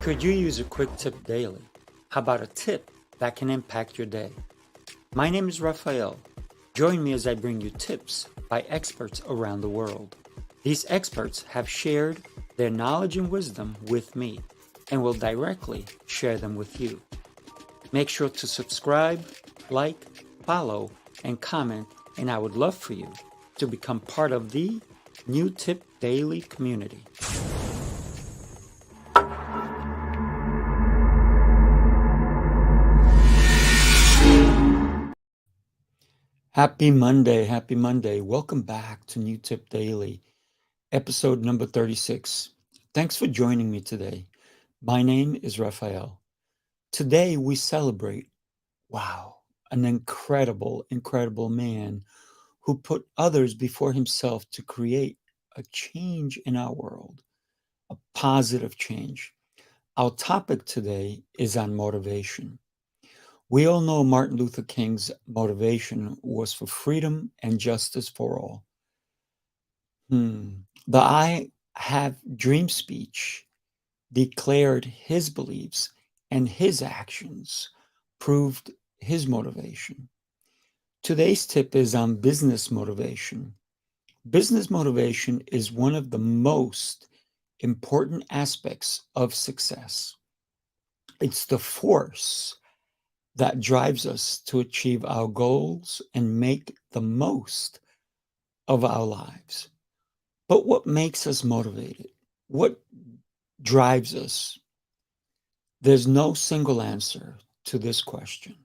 Could you use a quick tip daily? How about a tip that can impact your day? My name is Raphael. Join me as I bring you tips by experts around the world. These experts have shared their knowledge and wisdom with me and will directly share them with you. Make sure to subscribe, like, follow, and comment, and I would love for you to become part of the New Tip Daily community. Happy Monday. Happy Monday. Welcome back to New Tip Daily, episode number 36. Thanks for joining me today. My name is Raphael. Today we celebrate, an incredible man who put others before himself to create a change in our world, a positive change. Our topic today is on motivation. We all know Martin Luther King's motivation was for freedom and justice for all. The I Have Dream speech declared his beliefs, and his actions proved his motivation. Today's tip is on business motivation. Business motivation is one of the most important aspects of success. It's the force that drives us to achieve our goals and make the most of our lives. But what makes us motivated? What drives us? There's no single answer to this question.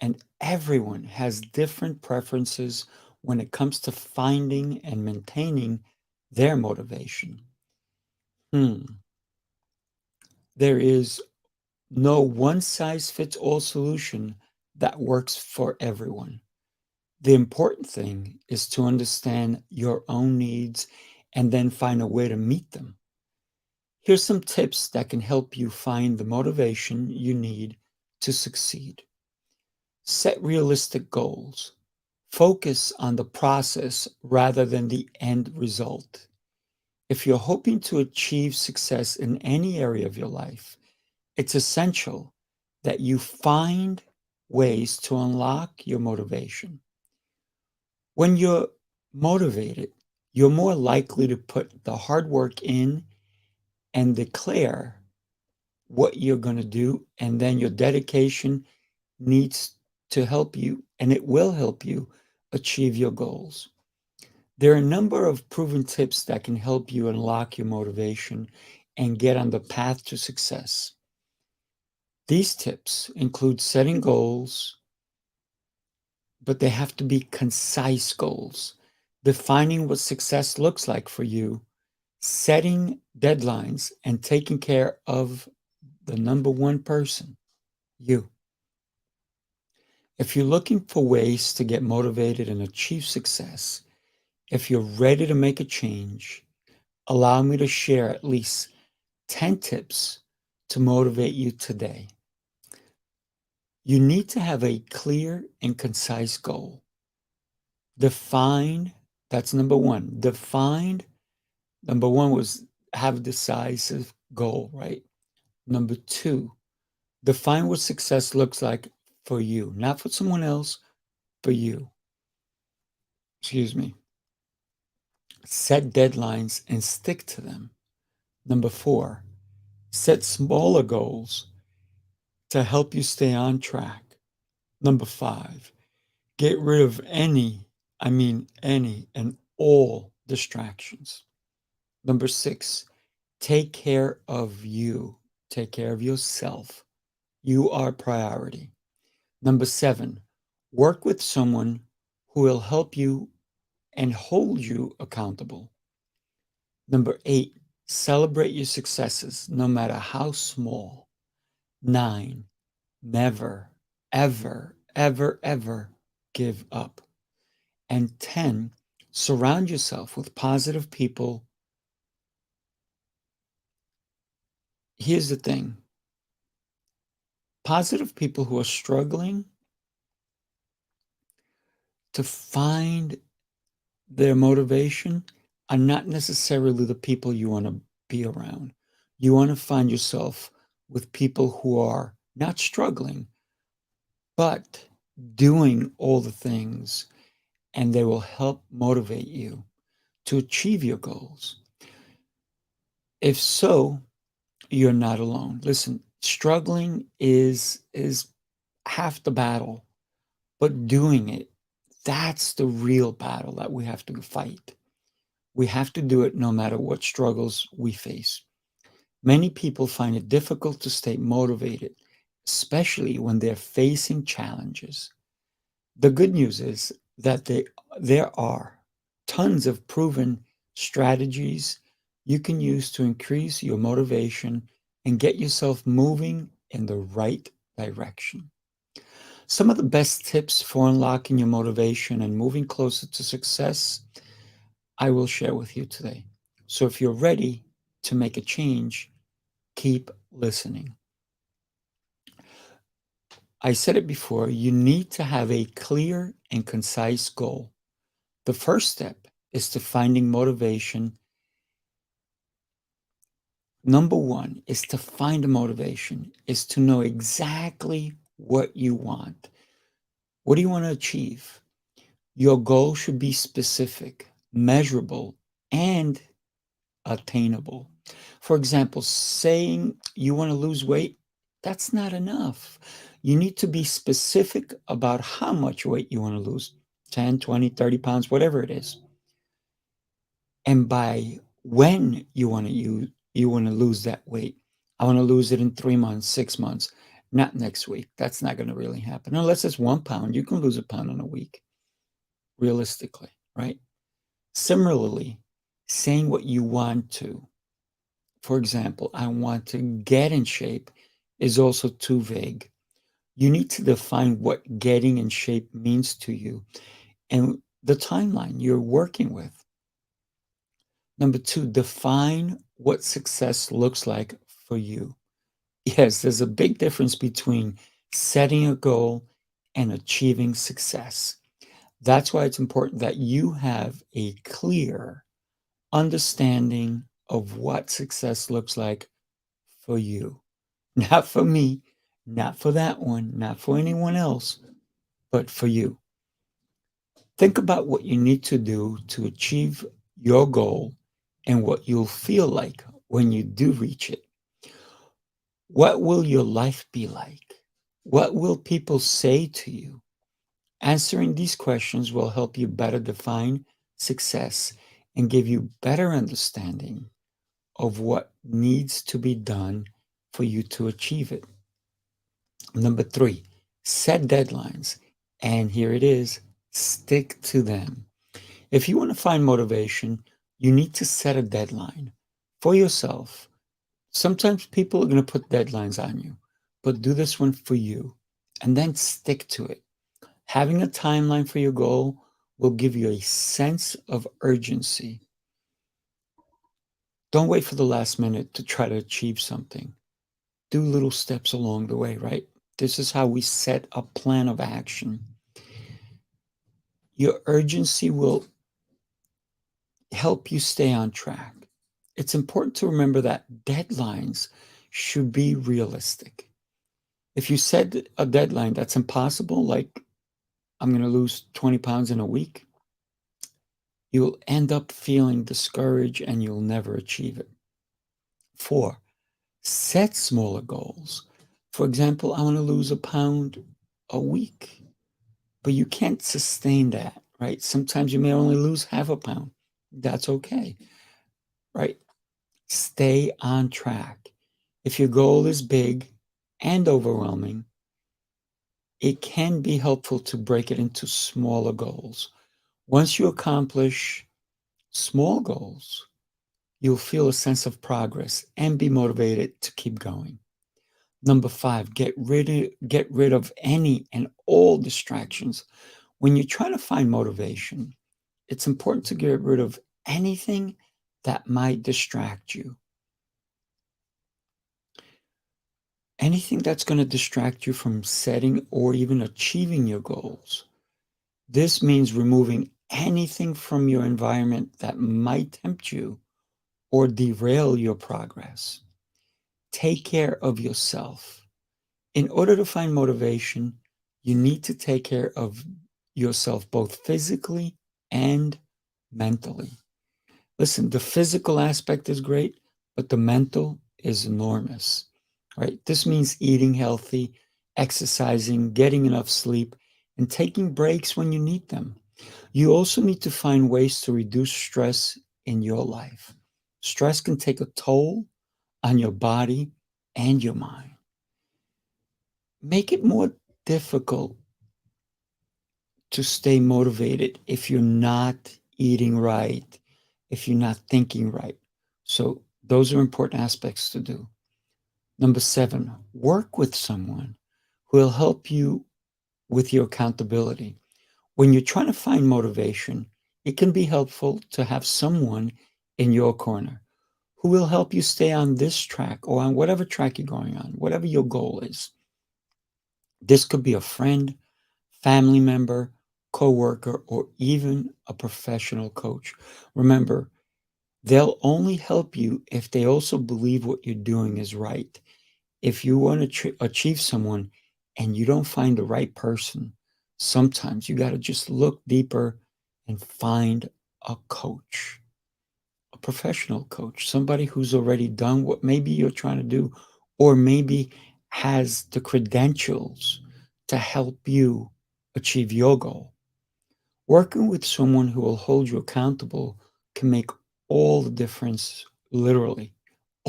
And everyone has different preferences when it comes to finding and maintaining their motivation. There is no one size fits all solution that works for everyone. The important thing is to understand your own needs and then find a way to meet them. Here's some tips that can help you find the motivation you need to succeed. Set realistic goals. Focus on the process rather than the end result. If you're hoping to achieve success in any area of your life, it's essential that you find ways to unlock your motivation. When you're motivated, you're more likely to put the hard work in and declare what you're going to do, and then your dedication needs to help you, and it will help you achieve your goals. There are a number of proven tips that can help you unlock your motivation and get on the path to success. These tips include setting goals, but they have to be concise goals, defining what success looks like for you, setting deadlines, and taking care of the number one person, you. If you're looking for ways to get motivated and achieve success, if you're ready to make a change, allow me to share at least 10 tips to motivate you today. You need to have a clear and concise goal. Defined, that's number one. Defined, number one was have a decisive goal, right? Number two, define what success looks like for you, not for someone else, for you. Excuse me. Set deadlines and stick to them. Number four, set smaller goals to help you stay on track. Number five, get rid of any and all distractions. Number six, take care of you. Take care of yourself. You are priority. Number seven, work with someone who will help you and hold you accountable. Number eight, celebrate your successes, no matter how small. 9, never, ever give up. And 10, surround yourself with positive people. Here's the thing. Positive people who are struggling to find their motivation are not necessarily the people you want to be around. You want to find yourself with people who are not struggling, but doing all the things, and they will help motivate you to achieve your goals. If so, you're not alone. Listen, struggling is half the battle, but doing it, that's the real battle that we have to fight. We have to do it no matter what struggles we face. Many people find it difficult to stay motivated, especially when they're facing challenges. The good news is that there are tons of proven strategies you can use to increase your motivation and get yourself moving in the right direction. Some of the best tips for unlocking your motivation and moving closer to success I will share with you today. So if you're ready to make a change, keep listening. I said it before, you need to have a clear and concise goal. The first step is to finding motivation. Number one is to find a motivation, is to know exactly what you want. What do you want to achieve? Your goal should be specific, measurable, and attainable. For example, saying you want to lose weight, that's not enough. You need to be specific about how much weight you want to lose 10, 20, 30 pounds, whatever it is. And by when you want to lose that weight. I want to lose it in 3 months, 6 months, not next week. That's not going to really happen. Unless it's 1 pound, you can lose a pound in a week, realistically, right? Similarly, saying what you want to. For example, I want to get in shape is also too vague. You need to define what getting in shape means to you and the timeline you're working with. Number two, define what success looks like for you. Yes, there's a big difference between setting a goal and achieving success. That's why it's important that you have a clear understanding of what success looks like for you. Not for me, not for that one, not for anyone else, but for you. Think about what you need to do to achieve your goal and what you'll feel like when you do reach it. What will your life be like? What will people say to you? Answering these questions will help you better define success and give you better understanding of what needs to be done for you to achieve it. Number three, set deadlines. And here it is, stick to them. If you want to find motivation, you need to set a deadline for yourself. Sometimes people are going to put deadlines on you, but do this one for you and then stick to it. Having a timeline for your goal will give you a sense of urgency. Don't wait for the last minute to try to achieve something. Do little steps along the way, right? This is how we set a plan of action. Your urgency will help you stay on track. It's important to remember that deadlines should be realistic. If you set a deadline that's impossible, like I'm going to lose 20 pounds in a week, you'll end up feeling discouraged and you'll never achieve it. Four, set smaller goals. For example, I want to lose a pound a week, but you can't sustain that, right? Sometimes you may only lose half a pound. That's okay, right? Stay on track. If your goal is big and overwhelming, it can be helpful to break it into smaller goals. Once you accomplish small goals, you'll feel a sense of progress and be motivated to keep going. Number five, get rid of any and all distractions. When you're trying to find motivation, it's important to get rid of anything that might distract you. Anything that's going to distract you from setting or even achieving your goals. This means removing anything from your environment that might tempt you or derail your progress. Take care of yourself. In order to find motivation, you need to take care of yourself both physically and mentally. Listen, the physical aspect is great, but the mental is enormous, right? This means eating healthy, exercising, getting enough sleep, and taking breaks when you need them. You also need to find ways to reduce stress in your life. Stress can take a toll on your body and your mind. Make it more difficult to stay motivated if you're not eating right, if you're not thinking right. So, those are important aspects to do. Number seven, work with someone who will help you with your accountability. When you're trying to find motivation, it can be helpful to have someone in your corner who will help you stay on this track or on whatever track you're going on, whatever your goal is. This could be a friend, family member, coworker, or even a professional coach. Remember, they'll only help you if they also believe what you're doing is right. If you want to achieve someone and you don't find the right person, sometimes you got to just look deeper and find a coach, a professional coach, somebody who's already done what maybe you're trying to do, or maybe has the credentials to help you achieve your goal. Working with someone who will hold you accountable can make all the difference, literally,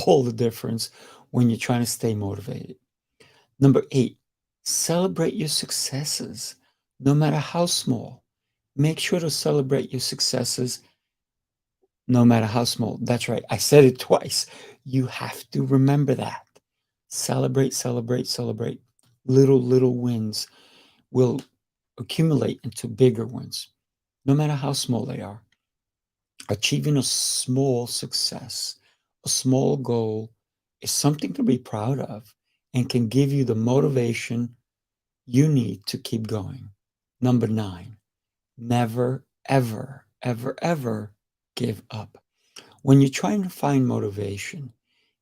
all the difference when you're trying to stay motivated. Number eight, celebrate your successes, no matter how small. Make sure to celebrate your successes, no matter how small. That's right. I said it twice. You have to remember that. Celebrate, celebrate, celebrate. Little wins will accumulate into bigger wins, no matter how small they are. Achieving a small success, a small goal is something to be proud of and can give you the motivation you need to keep going. Number nine, never, ever, ever, ever give up. When you're trying to find motivation,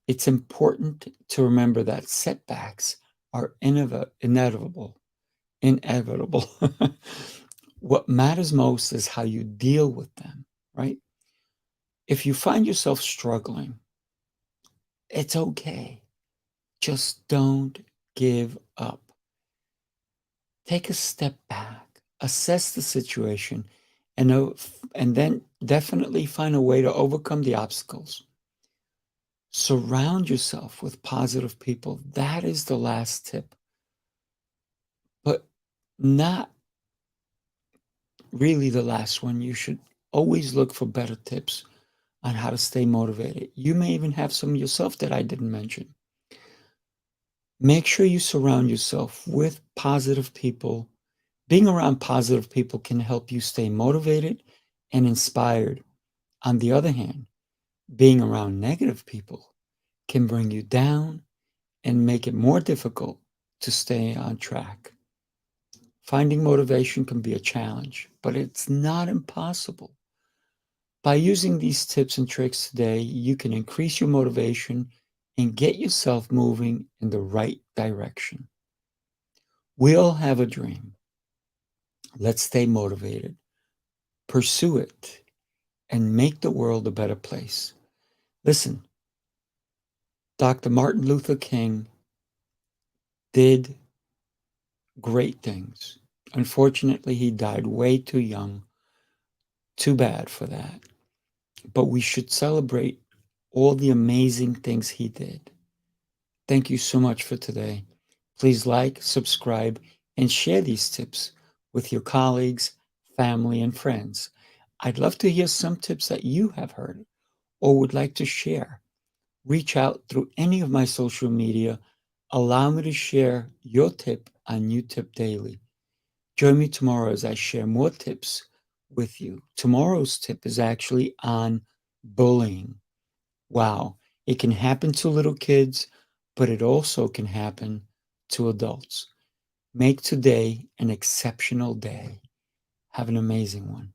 it's important to remember that setbacks are inevitable. Inevitable. What matters most is how you deal with them, right? If you find yourself struggling, it's okay. Just don't give up. Take a step back, assess the situation, and then definitely find a way to overcome the obstacles. Surround yourself with positive people. That is the last tip, but not really the last one. You should always look for better tips on how to stay motivated. You may even have some yourself that I didn't mention. Make sure you surround yourself with positive people. Being around positive people can help you stay motivated and inspired. On the other hand, being around negative people can bring you down and make it more difficult to stay on track. Finding motivation can be a challenge, but it's not impossible. By using these tips and tricks today, you can increase your motivation and get yourself moving in the right direction. We all have a dream. Let's stay motivated, pursue it, and make the world a better place. Listen, Dr. Martin Luther King did great things. Unfortunately, he died way too young. Too bad for that. But we should celebrate all the amazing things he did. Thank you so much for today. Please like, subscribe, and share these tips with your colleagues, family, and friends. I'd love to hear some tips that you have heard or would like to share. Reach out through any of my social media. Allow me to share your tip on New Tip Daily. Join me tomorrow as I share more tips with you. Tomorrow's tip is actually on bullying. Wow, it can happen to little kids, but it also can happen to adults. Make today an exceptional day. Have an amazing one.